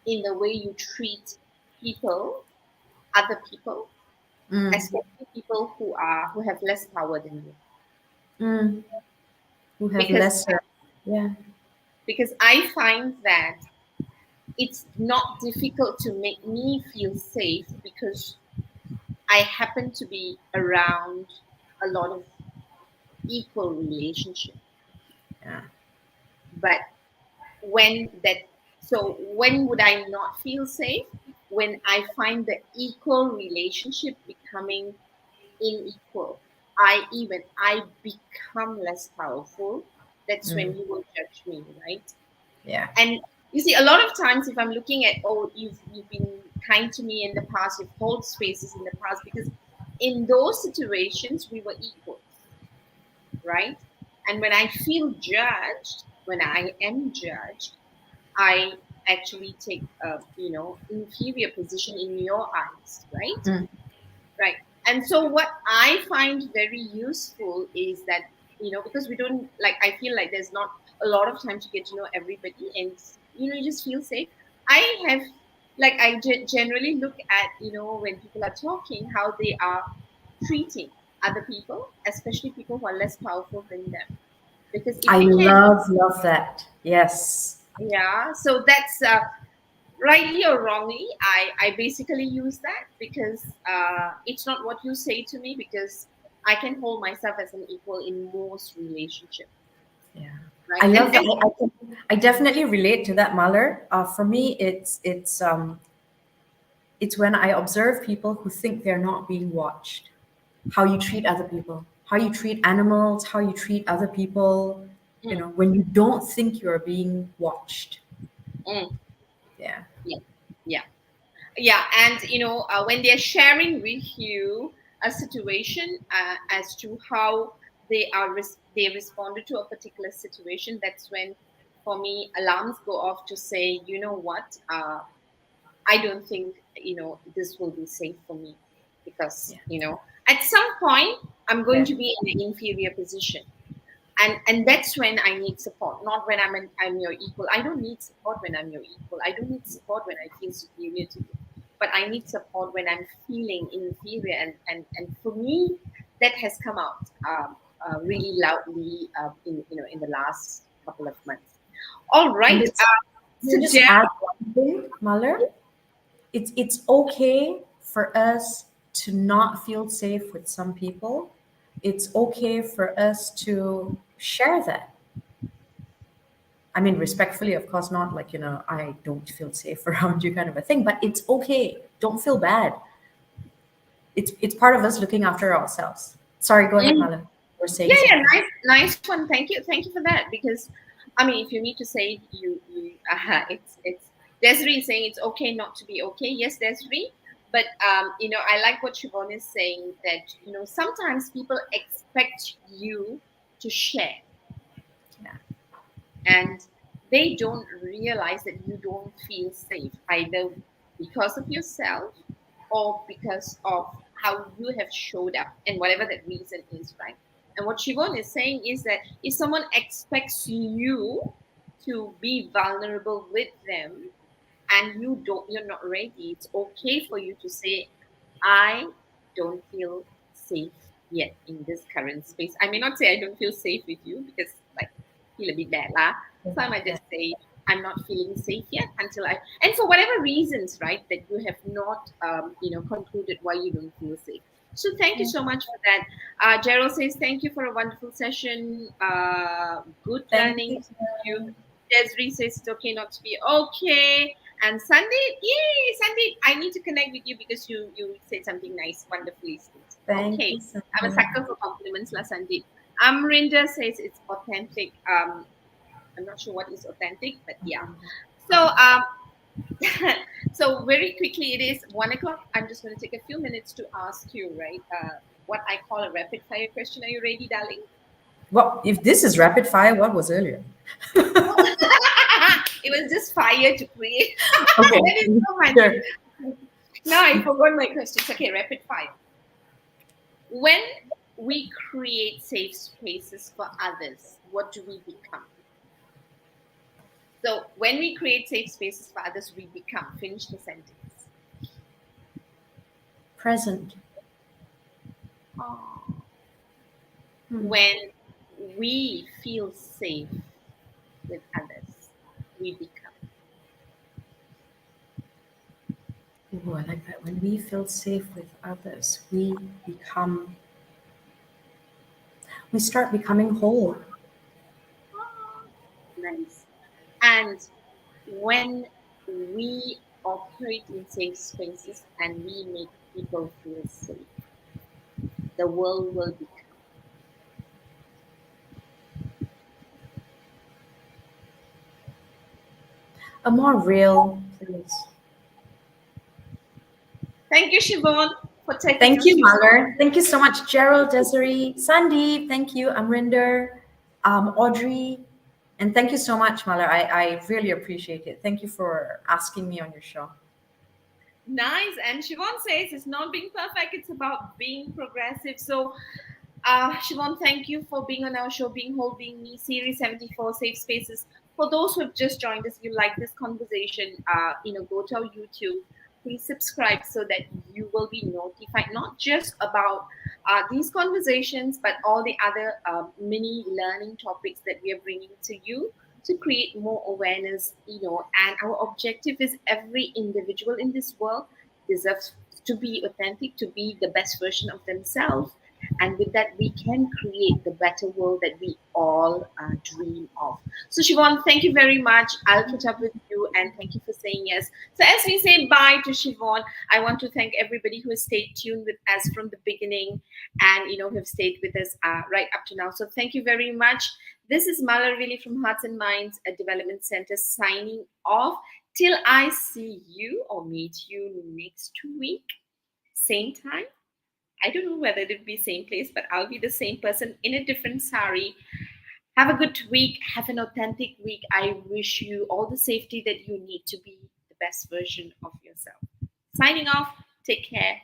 in the way you treat people, other people, Mm, especially people who have less power than you. mm, who have Because lesser. Yeah. I find that it's not difficult to make me feel safe because I happen to be around a lot of equal relationship. Yeah. But when that when would I not feel safe? When I find the equal relationship becoming unequal. When I become less powerful, that's when Mm, you will judge me, right? yeah. And you see, a lot of times, if I'm looking at, oh, you've been kind to me in the past, you've held spaces in the past, because in those situations we were equal, right? And when I feel judged, when I am judged, I actually take a inferior position in your eyes, right? Mm, Right. And so what I find very useful is that, because we don't like, I feel like there's not a lot of time to get to know everybody and, you just feel safe. I have, like, generally look at, when people are talking, how they are treating other people, especially people who are less powerful than them. Because if I we can, love that. Yes. yeah, so that's, rightly or wrongly, I basically use that because it's not what you say to me, because I can hold myself as an equal in most relationships, Yeah. right? I And love that. I definitely relate to that, Mahler. For me, it's when I observe people who think they're not being watched. How you treat other people, how you treat animals, how you treat other people. mm, When you don't think you're being watched. mm, Yeah. yeah, yeah, yeah. And when they're sharing with you a situation, as to how they responded to a particular situation, that's when, for me, alarms go off to say, you know what, I don't think this will be safe for me, because Yeah. at some point I'm going Yeah. to be in an inferior position, and that's when I need support, not when I'm your equal. I don't need support when I'm your equal. I don't need support when I feel superior to you, but I need support when I'm feeling inferior, and for me that has come out really loudly in the last couple of months. All And right, it's Can I so just Jen, add one thing, Mahler? It's okay for us to not feel safe with some people. It's okay for us to share that. I mean, respectfully, of course, not like, I don't feel safe around you kind of a thing, but it's okay. Don't feel bad. It's part of us looking after ourselves. Sorry, go ahead, Mm. Mala. We're saying Yeah, yeah, something. nice one. Thank you for that. Because, I mean, if you need to say it, it's Desiree is saying it's okay not to be okay. Yes, Desiree. But I like what Siobhan is saying, that sometimes people expect you to share, Yeah. and they don't realize that you don't feel safe either because of yourself or because of how you have showed up, and whatever that reason is, right? And what Siobhan is saying is that if someone expects you to be vulnerable with them, and you're not ready, it's okay for you to say, I don't feel safe yet in this current space. I may not say I don't feel safe with you, because like feel a bit bad lah. So I might Yeah. just say I'm not feeling safe yet until I, and for whatever reasons, right, that you have not concluded why you don't feel safe. So thank you so much for that. Gerald says thank you for a wonderful session. Good Thank learning you. to you. Desiree says it's okay not to be okay. And Sandeep, yay, Sandeep, I need to connect with you because you said something nice, wonderfully sweet. Thank Okay, you so I'm a much. sucker for compliments, la Sandeep. Amrinder says it's authentic. I'm not sure what is authentic, but yeah. So so very quickly, it is 1 o'clock. I'm just going to take a few minutes to ask you, right? What I call a rapid fire question. Are you ready, darling? Well, if this is rapid fire, what was earlier? It was just fire to create. Okay. That is so Sure. funny. Now I forgot my questions. Okay, rapid fire. When we create safe spaces for others, what do we become? So when we create safe spaces for others, we become. Finish the sentence. Present. Oh. Hmm. When we feel safe with others, we become. Ooh, I like that. When we feel safe with others, we start becoming whole. Oh, nice. And when we operate in safe spaces and we make people feel safe, the world will become. A more real place. Thank you, Siobhan, for taking Thank us you, through. Malar. Thank you so much, Gerald, Desiree, Sandeep. Thank you, Amrinder, Audrey. And thank you so much, Malar. I really appreciate it. Thank you for asking me on your show. Nice. And Siobhan says it's not being perfect, it's about being progressive. So, Siobhan, thank you for being on our show, Being Whole, Being Me, Series 74, Safe Spaces. For those who have just joined us, if you like this conversation, go to our YouTube. Please subscribe so that you will be notified not just about these conversations, but all the other mini learning topics that we are bringing to you to create more awareness. And our objective is every individual in this world deserves to be authentic, to be the best version of themselves, and with that we can create the better world that we all dream of. So Siobhan, thank you very much. I'll catch up with you, and thank you for saying yes. So as we say bye to Siobhan, I want to thank everybody who has stayed tuned with us from the beginning, and who have stayed with us right up to now. So thank you very much. This is Mala really from Hearts and Minds at Development Center, signing off till I see you or meet you next week, same time. I don't know whether it'll be same place, but I'll be the same person in a different sari. Have a good week. Have an authentic week. I wish you all the safety that you need to be the best version of yourself. Signing off. Take care.